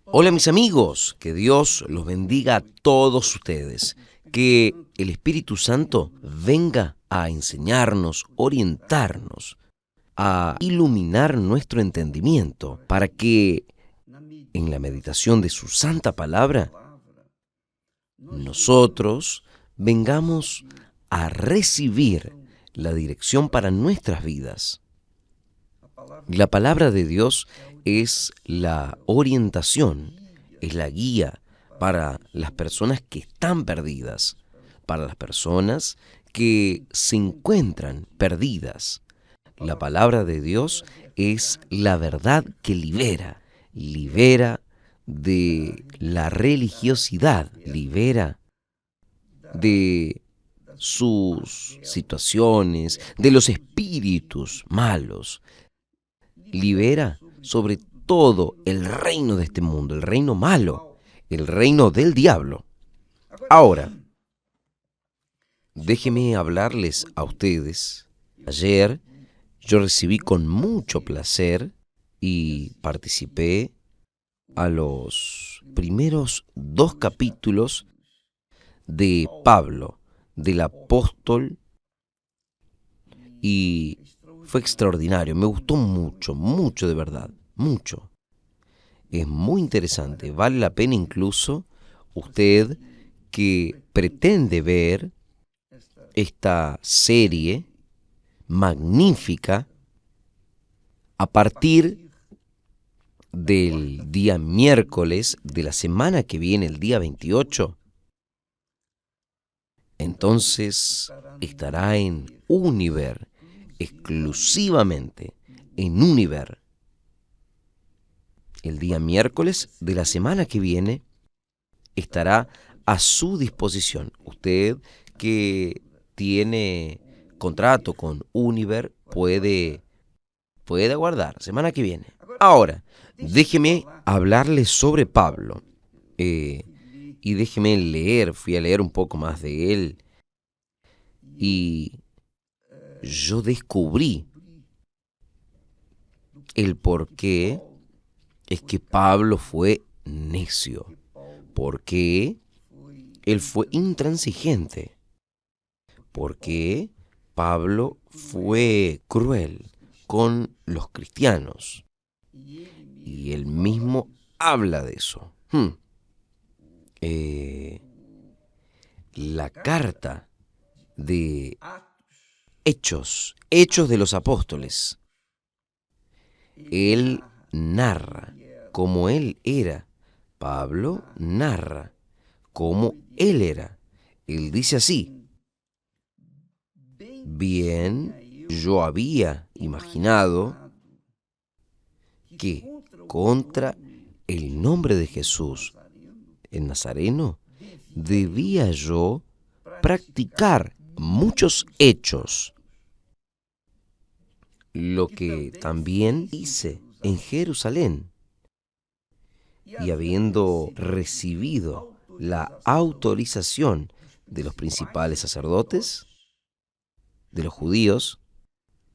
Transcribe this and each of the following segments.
Hola mis amigos, que Dios los bendiga a todos ustedes, que el Espíritu Santo venga a enseñarnos, orientarnos, a iluminar nuestro entendimiento, para que en la meditación de su santa palabra nosotros vengamos a recibir la dirección para nuestras vidas. La palabra de Dios es la orientación, es la guía para las personas que están perdidas, para las personas que se encuentran perdidas. La palabra de Dios es la verdad que libera, libera de la religiosidad, libera de sus situaciones, de los espíritus malos, libera sobre todo el reino de este mundo, el reino malo, el reino del diablo. Ahora, déjenme hablarles a ustedes. Ayer yo recibí con mucho placer y participé a los primeros 2 capítulos de Pablo, del apóstol, y fue extraordinario. Me gustó mucho, mucho de verdad, mucho. Es muy interesante, vale la pena incluso usted que pretende ver esta serie magnífica a partir del día miércoles de la semana que viene, el día 28, entonces estará en Univer, exclusivamente en Univer. El día miércoles de la semana que viene estará a su disposición. Usted que tiene contrato con Univer puede aguardar, semana que viene. Ahora, déjeme hablarle sobre Pablo. Y déjeme leer, fui a leer un poco más de él. Y yo descubrí el por qué es que Pablo fue necio. ¿Por qué él fue intransigente? ¿Por qué Pablo fue cruel con los cristianos? Y él mismo habla de eso. La carta de Hechos de los Apóstoles, él narra cómo él era. Pablo narra cómo él era. Él dice así: bien, yo había imaginado que contra el nombre de Jesús, el Nazareno, debía yo practicar muchos hechos, lo que también hice en Jerusalén. Y habiendo recibido la autorización de los principales sacerdotes, de los judíos,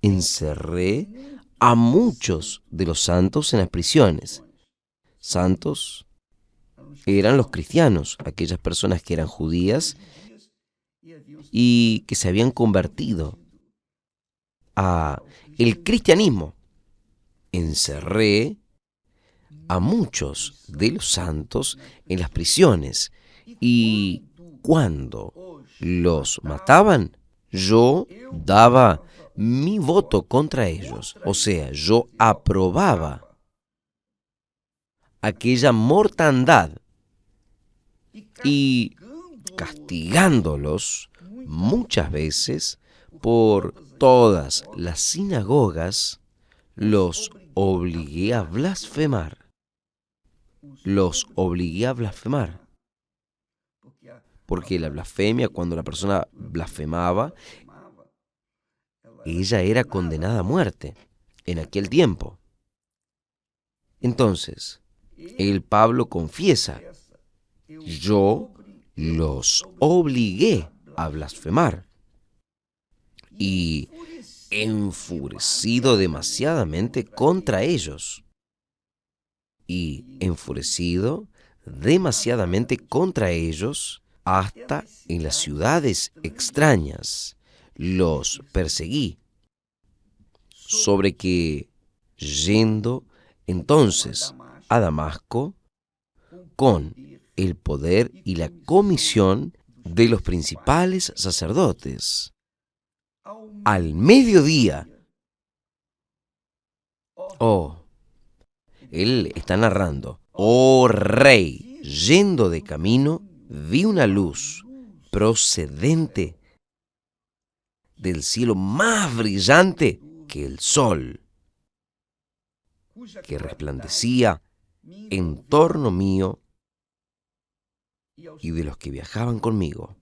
encerré a muchos de los santos en las prisiones. Santos eran los cristianos, aquellas personas que eran judías y que se habían convertido a el cristianismo. Encerré a muchos de los santos en las prisiones, y cuando los mataban, yo daba mi voto contra ellos, o sea, yo aprobaba aquella mortandad, y castigándolos muchas veces por todas las sinagogas, los obligué a blasfemar. Los obligué a blasfemar. Porque la blasfemia, cuando la persona blasfemaba, ella era condenada a muerte en aquel tiempo. Entonces, el Pablo confiesa: yo los obligué a blasfemar. Y enfurecido demasiadamente contra ellos, y enfurecido demasiadamente contra ellos, hasta en las ciudades extrañas los perseguí, sobre que, yendo entonces a Damasco, con el poder y la comisión de los principales sacerdotes, al mediodía, oh, él está narrando, oh rey, yendo de camino, vi una luz procedente del cielo más brillante que el sol, que resplandecía en torno mío y de los que viajaban conmigo.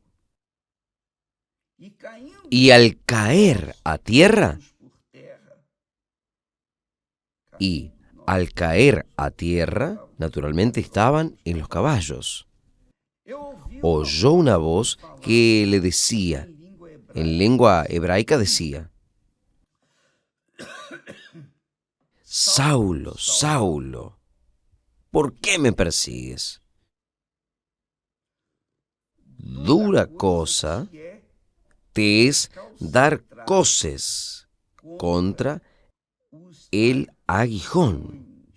Y al caer a tierra, naturalmente estaban en los caballos, oyó una voz que le decía, en lengua hebraica decía, Saulo, Saulo, ¿por qué me persigues? Dura cosa te es dar coces contra el aguijón.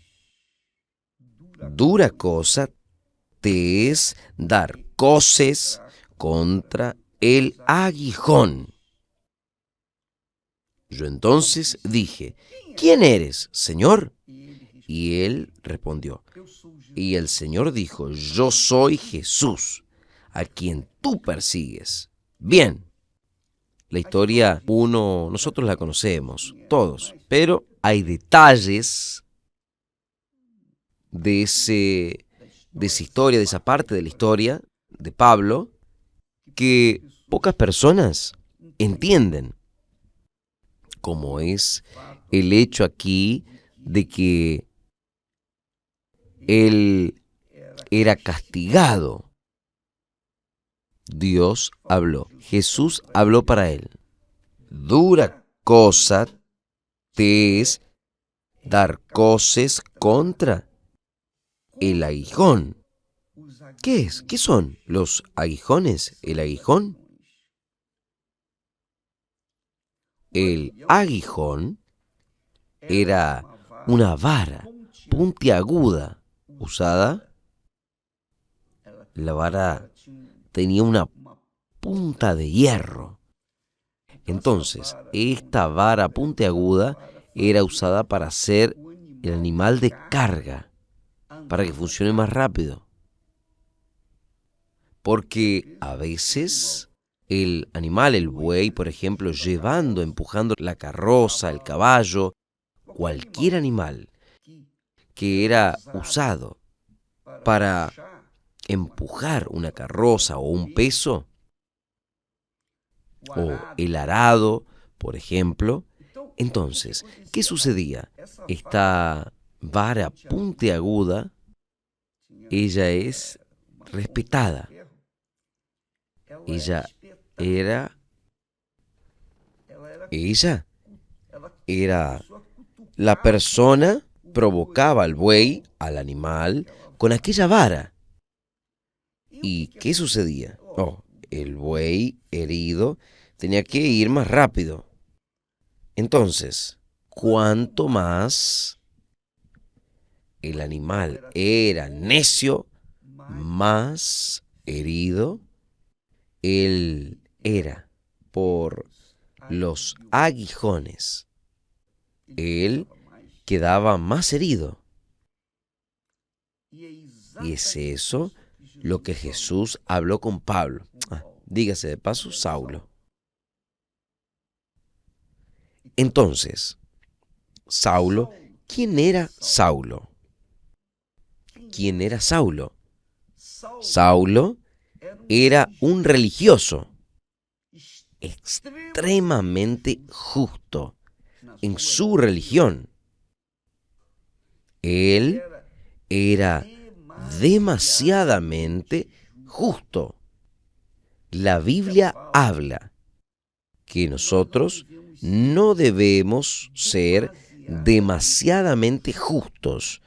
Dura cosa te es dar coces contra el aguijón. Yo entonces dije, ¿quién eres, Señor? Y él respondió, y el Señor dijo, yo soy Jesús, a quien tú persigues. Bien, la historia nosotros la conocemos, todos, pero hay detalles de esa historia, de esa parte de la historia de Pablo, que pocas personas entienden, como es el hecho aquí de que él era castigado. Dios habló, Jesús habló para él. Dura cosa te es dar coces contra el aguijón. ¿Qué es? ¿Qué son los aguijones? ¿El aguijón? El aguijón era una vara puntiaguda usada. La vara tenía una punta de hierro. Entonces, esta vara puntiaguda era usada para hacer el animal de carga, para que funcione más rápido. Porque a veces el animal, el buey, por ejemplo, empujando la carroza, el caballo, cualquier animal que era usado para empujar una carroza o un peso, o el arado, por ejemplo. Entonces, ¿qué sucedía? Esta vara puntiaguda, ella es respetada. Ella era la persona, provocaba al buey, al animal, con aquella vara. ¿Y qué sucedía? Oh, el buey herido tenía que ir más rápido. Entonces, cuanto más el animal era necio, más herido él era por los aguijones. Él quedaba más herido. Y es eso lo que Jesús habló con Pablo. Dígase de paso, Saulo. Entonces, Saulo, ¿quién era Saulo? ¿Quién era Saulo? Saulo era un religioso extremadamente justo en su religión. Él era demasiadamente justo. La Biblia habla que nosotros no debemos ser demasiadamente justos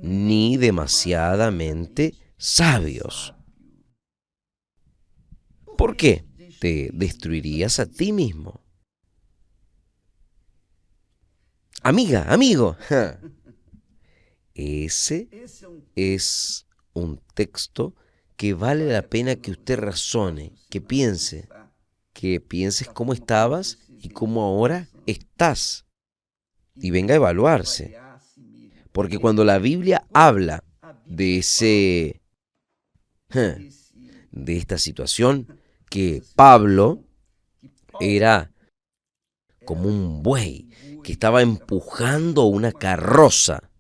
ni demasiadamente sabios. ¿Por qué? Te destruirías a ti mismo. Amiga, amigo, ese es un texto que vale la pena que usted razone, que pienses cómo estabas y cómo ahora estás, y venga a evaluarse. Porque cuando la Biblia habla de de esta situación, que Pablo era como un buey que estaba empujando una carroza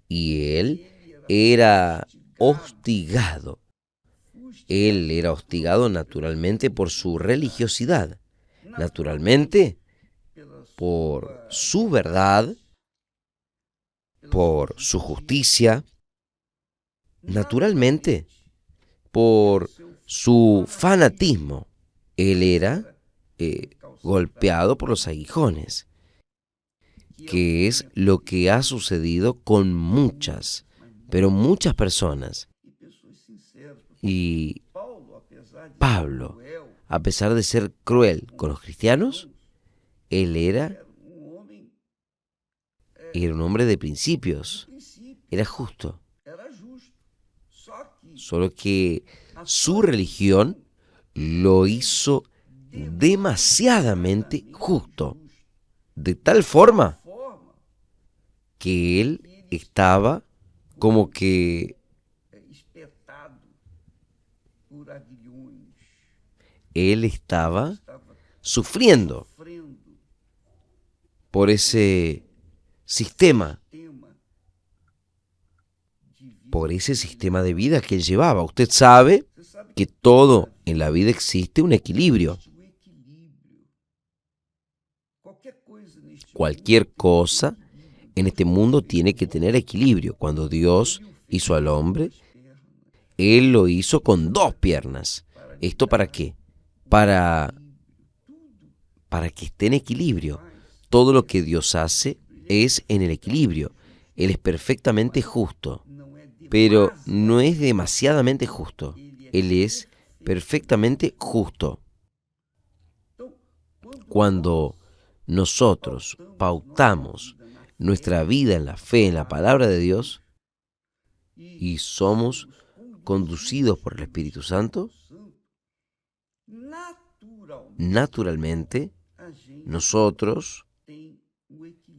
y él era hostigado. Él era hostigado naturalmente por su religiosidad, naturalmente por su verdad, por su justicia, naturalmente por su fanatismo. Él era golpeado por los aguijones, que es lo que ha sucedido con muchas, pero muchas personas. Y Pablo, a pesar de ser cruel con los cristianos, él era un hombre de principios, era justo. Solo que su religión lo hizo demasiadamente justo, de tal forma que él estaba como que él estaba sufriendo por ese sistema, por ese sistema de vida que él llevaba. Usted sabe que todo en la vida existe un equilibrio. Cualquier cosa en este mundo tiene que tener equilibrio. Cuando Dios hizo al hombre, Él lo hizo con dos piernas. ¿Esto para qué? Para, para que esté en equilibrio. Todo lo que Dios hace es en el equilibrio. Él es perfectamente justo, pero no es demasiadamente justo. Él es perfectamente justo. Cuando nosotros pautamos nuestra vida en la fe, en la palabra de Dios, y somos conducidos por el Espíritu Santo, naturalmente nosotros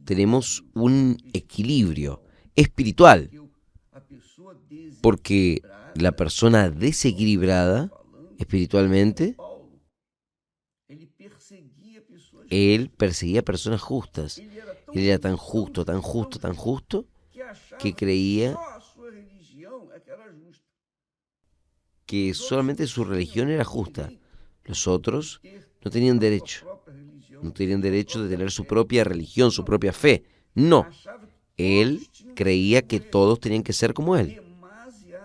tenemos un equilibrio espiritual, porque la persona desequilibrada espiritualmente, él perseguía personas justas. Él era tan justo, tan justo, tan justo, que creía que solamente su religión era justa. Los otros no tenían derecho. No tenían derecho de tener su propia religión, su propia fe. No. Él creía que todos tenían que ser como él.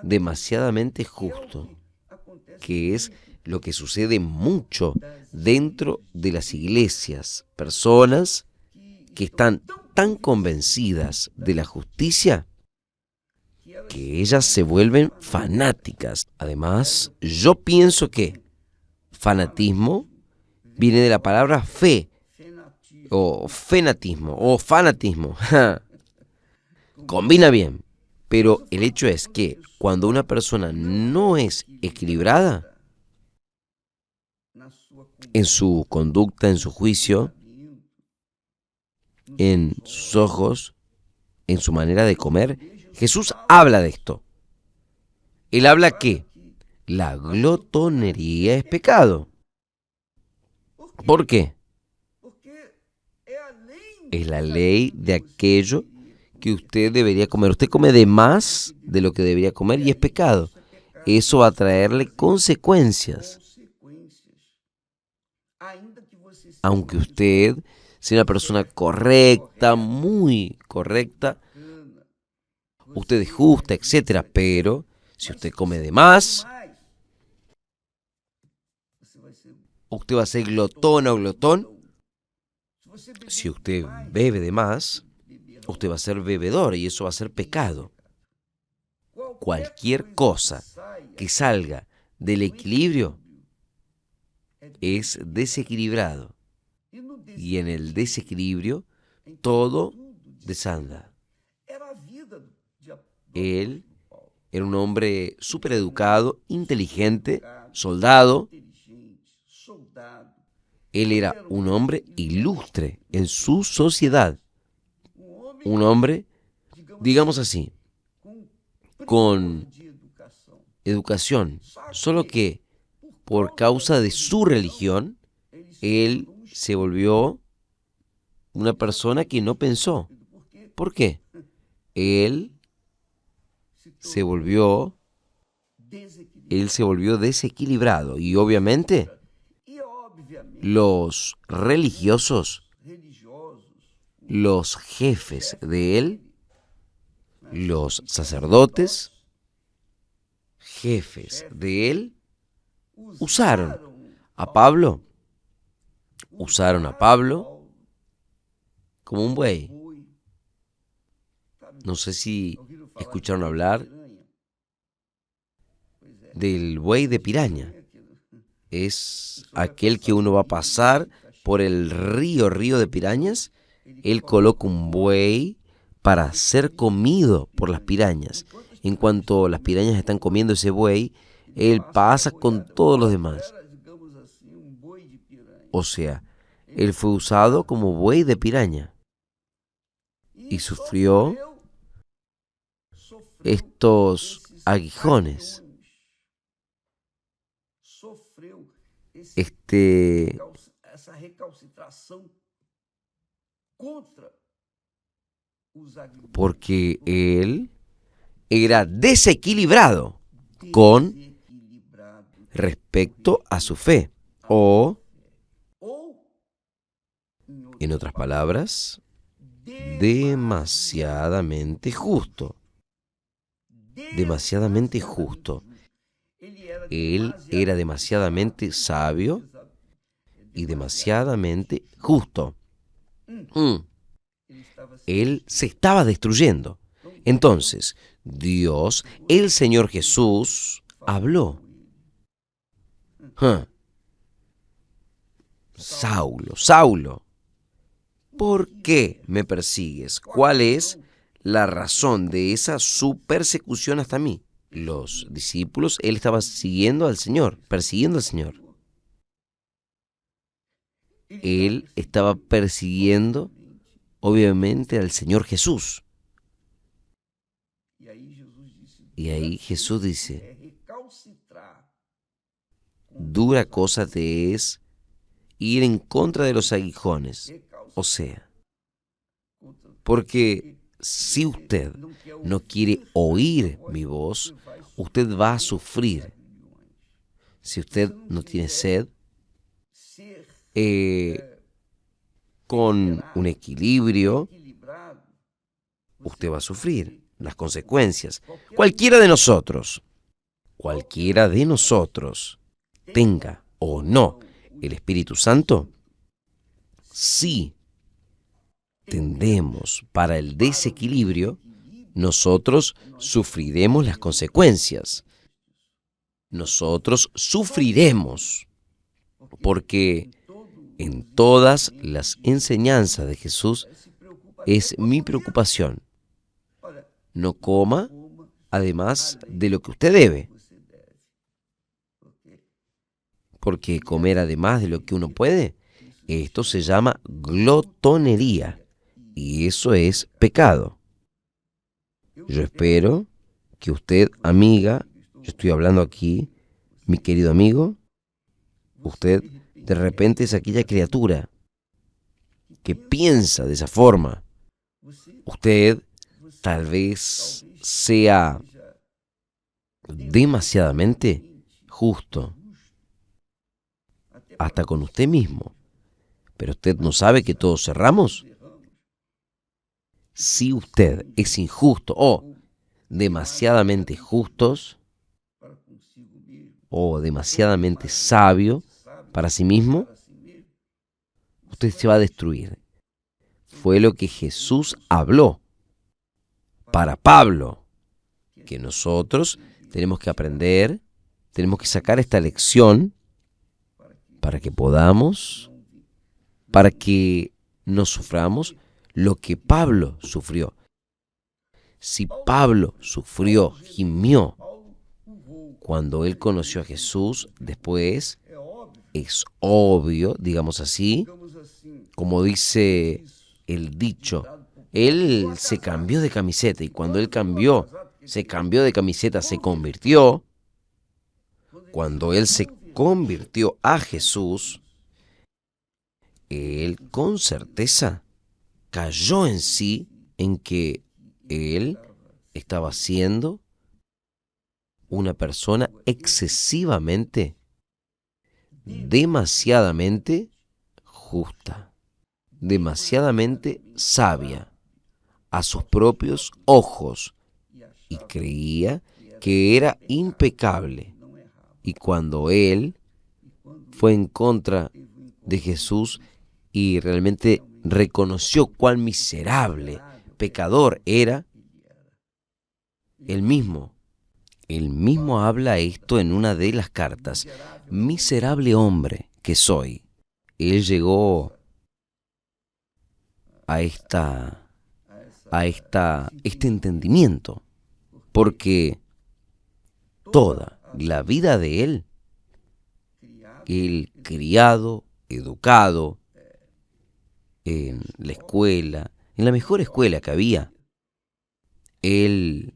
Demasiadamente justo. Que es lo que sucede mucho dentro de las iglesias. Personas que están tan convencidas de la justicia que ellas se vuelven fanáticas. Además, yo pienso que fanatismo viene de la palabra fe, o fenatismo, o fanatismo. Combina bien, pero el hecho es que cuando una persona no es equilibrada en su conducta, en su juicio, en sus ojos, en su manera de comer, Jesús habla de esto. Él habla que la glotonería es pecado. ¿Por qué? Es la ley de aquello que usted debería comer. Usted come de más de lo que debería comer y es pecado. Eso va a traerle consecuencias. Aunque usted sea una persona correcta, muy correcta, usted es justa, etcétera, pero si usted come de más, usted va a ser glotona o glotón. Si usted bebe de más, usted va a ser bebedor y eso va a ser pecado. Cualquier cosa que salga del equilibrio es desequilibrado. Y en el desequilibrio todo desanda. Él era un hombre súper educado, inteligente, soldado. Él era un hombre ilustre en su sociedad. Un hombre, digamos así, con educación. Solo que por causa de su religión, él se volvió una persona que no pensó. ¿Por qué? Él se volvió, él se volvió desequilibrado y obviamente los religiosos, los jefes de él, los sacerdotes, jefes de él, usaron a Pablo como un buey. No sé si escucharon hablar del buey de piraña. Es aquel que uno va a pasar por el río de pirañas. Él coloca un buey para ser comido por las pirañas. En cuanto las pirañas están comiendo ese buey, él pasa con todos los demás. O sea, él fue usado como buey de piraña y sufrió estos aguijones, porque él era desequilibrado con respecto a su fe, o, en otras palabras, demasiadamente justo. Demasiadamente justo. Él era demasiadamente sabio y demasiadamente justo. Él se estaba destruyendo. Entonces, Dios, el Señor Jesús, habló. Saulo, Saulo, ¿por qué me persigues? ¿Cuál es la razón de esa su persecución hasta mí? Los discípulos, él estaba siguiendo al Señor, persiguiendo al Señor. Él estaba persiguiendo, obviamente, al Señor Jesús. Y ahí Jesús dice, dura cosa te es ir en contra de los aguijones. O sea, porque si usted no quiere oír mi voz, usted va a sufrir. Si usted no tiene sed, con un equilibrio, usted va a sufrir las consecuencias. Cualquiera de nosotros, tenga o no el Espíritu Santo, si tendemos para el desequilibrio, nosotros sufriremos las consecuencias. Nosotros sufriremos, porque en todas las enseñanzas de Jesús es mi preocupación. No coma además de lo que usted debe, porque comer además de lo que uno puede, esto se llama glotonería y eso es pecado. Yo espero que usted, amiga, yo estoy hablando aquí, mi querido amigo, usted de repente es aquella criatura que piensa de esa forma. Usted tal vez sea demasiadamente justo, hasta con usted mismo. Pero usted no sabe que todos erramos. Si usted es injusto o demasiadamente justos o demasiadamente sabio para sí mismo, usted se va a destruir. Fue lo que Jesús habló. para Pablo, que nosotros tenemos que aprender, tenemos que sacar esta lección para que podamos, para que no suframos lo que Pablo sufrió. Si Pablo sufrió, gimió, cuando él conoció a Jesús, después es obvio, digamos así, como dice el dicho, él se cambió de camiseta y cuando él se cambió de camiseta, se convirtió, cuando él se convirtió a Jesús, él con certeza cayó en sí en que él estaba siendo una persona excesivamente, demasiadamente justa, demasiadamente sabia a sus propios ojos y creía que era impecable. Y cuando él fue en contra de Jesús y realmente reconoció cuán miserable, pecador era, él mismo habla esto en una de las cartas. Miserable hombre que soy. Él llegó a este entendimiento, porque toda la vida de él criado, educado en la escuela, en la mejor escuela que había, él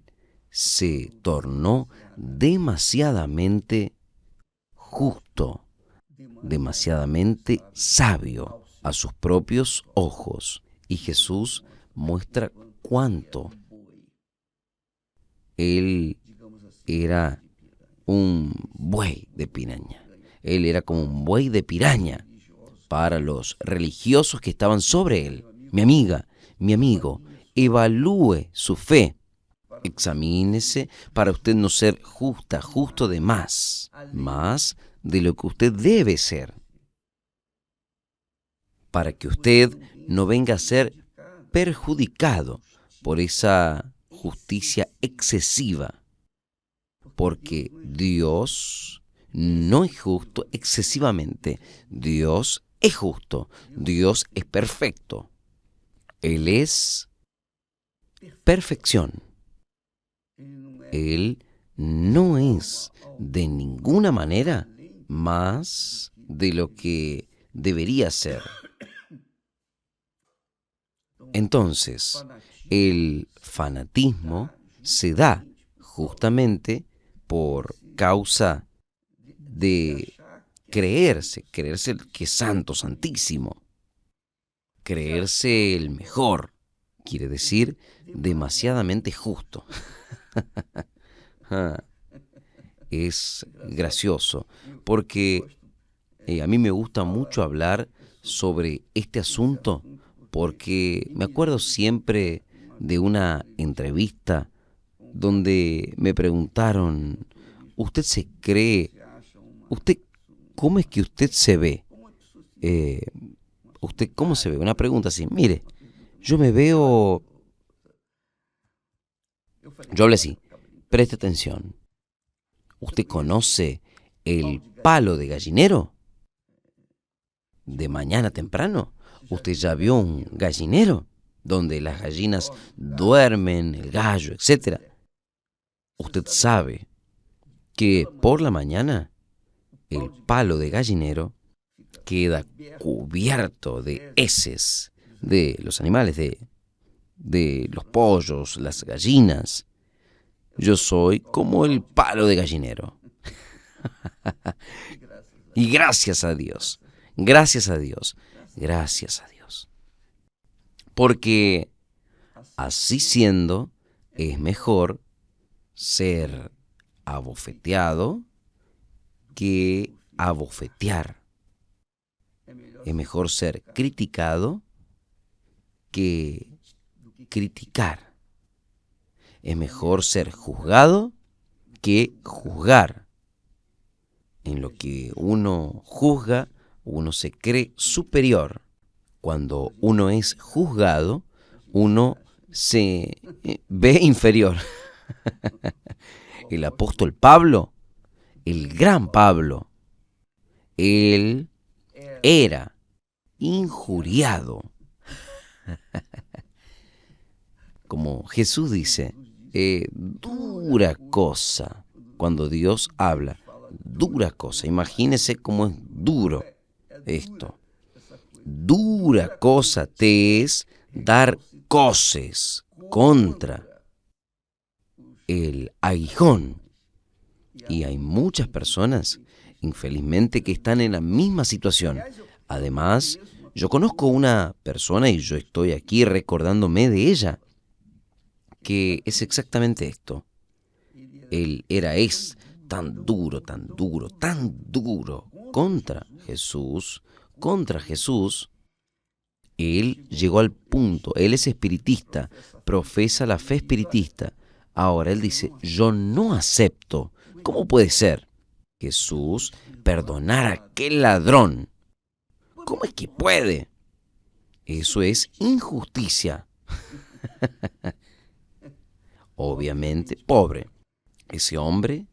se tornó demasiadamente justo, demasiadamente sabio a sus propios ojos. Y Jesús muestra cuánto él era un buey de piraña. Él era como un buey de piraña para los religiosos que estaban sobre él. Mi amiga, mi amigo, evalúe su fe. Examínese para usted no ser justo de más de lo que usted debe ser, para que usted no venga a ser perjudicado por esa justicia excesiva, porque Dios no es justo excesivamente. Dios es justo, Dios es perfecto. Él es perfección. Él no es de ninguna manera más de lo que debería ser. Entonces, el fanatismo se da justamente por causa de creerse que es santo, santísimo, creerse el mejor, quiere decir demasiadamente justo. Es gracioso, porque a mí me gusta mucho hablar sobre este asunto, porque me acuerdo siempre de una entrevista donde me preguntaron, ¿usted se cree? ¿Usted cómo es que usted se ve? ¿Usted cómo se ve? Una pregunta así, mire, yo me veo... Yo hablé así, preste atención. ¿Usted conoce el palo de gallinero? De mañana temprano, ¿usted ya vio un gallinero? Donde las gallinas duermen, el gallo, etc. Usted sabe que por la mañana el palo de gallinero queda cubierto de heces de los animales, de los pollos, las gallinas. Yo soy como el palo de gallinero. Y gracias a Dios, gracias a Dios, gracias a Dios. Porque así siendo, es mejor ser abofeteado que abofetear. Es mejor ser criticado que criticar. Es mejor ser juzgado que juzgar. En lo que uno juzga, uno se cree superior. Cuando uno es juzgado, uno se ve inferior. El apóstol Pablo, el gran Pablo, él era injuriado. Como Jesús dice, dura cosa cuando Dios habla, dura cosa. Imagínese cómo es duro esto. Dura cosa te es dar coces contra el aguijón. Y hay muchas personas, infelizmente, que están en la misma situación. Además, yo conozco una persona, y yo estoy aquí recordándome de ella, que es exactamente esto. Él es tan duro, tan duro, tan duro contra Jesús. Él llegó al punto, él es espiritista, profesa la fe espiritista. Ahora él dice, yo no acepto. ¿Cómo puede ser? Jesús perdonar a aquel ladrón. ¿Cómo es que puede? Eso es injusticia. Obviamente, pobre. Ese hombre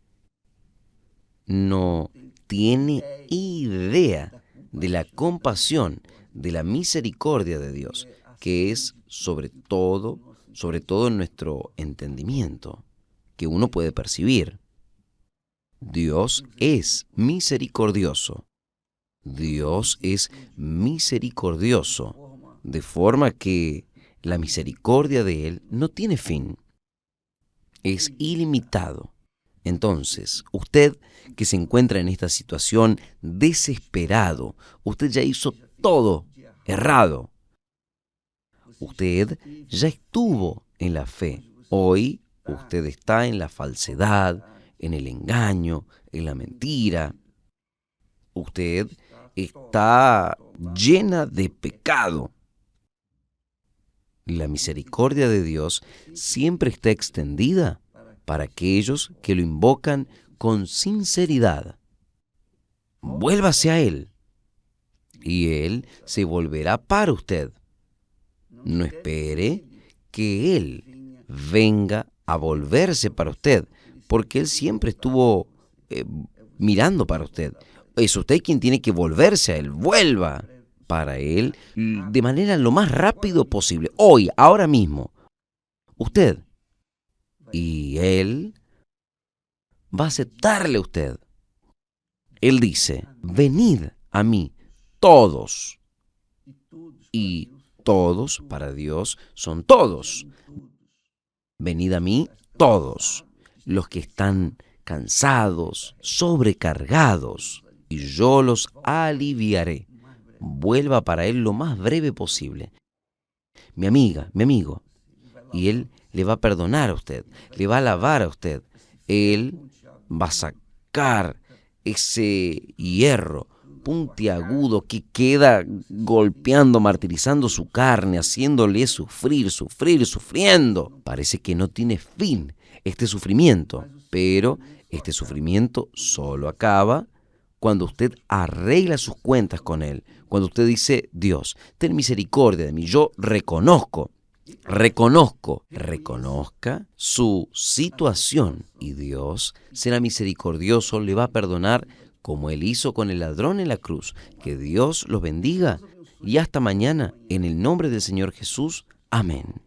no tiene idea de la compasión, de la misericordia de Dios, que es sobre todo en nuestro entendimiento, que uno puede percibir. Dios es misericordioso. Dios es misericordioso, de forma que la misericordia de Él no tiene fin. Es ilimitado. Entonces, usted que se encuentra en esta situación desesperado, usted ya hizo todo errado. Usted ya estuvo en la fe. Hoy usted está en la falsedad, en el engaño, en la mentira. Usted está llena de pecado. La misericordia de Dios siempre está extendida para aquellos que lo invocan con sinceridad. Vuélvase a Él y Él se volverá para usted. No espere que Él venga a volverse para usted, porque Él siempre estuvo mirando para usted. Es usted quien tiene que volverse a Él. Vuelva para Él de manera lo más rápido posible. Hoy, ahora mismo. Usted. Y Él va a aceptarle a usted. Él dice, venid a mí todos. Y todos para Dios son todos. Venid a mí todos, los que están cansados, sobrecargados, y yo los aliviaré. Vuelva para Él lo más breve posible. Mi amiga, mi amigo, y Él le va a perdonar a usted, le va a lavar a usted. Él va a sacar ese hierro puntiagudo que queda golpeando, martirizando su carne, haciéndole sufriendo. Parece que no tiene fin este sufrimiento, pero este sufrimiento solo acaba cuando usted arregla sus cuentas con Él, cuando usted dice, Dios, ten misericordia de mí, yo reconozca su situación y Dios será misericordioso, le va a perdonar como Él hizo con el ladrón en la cruz. Que Dios los bendiga y hasta mañana en el nombre del Señor Jesús. Amén.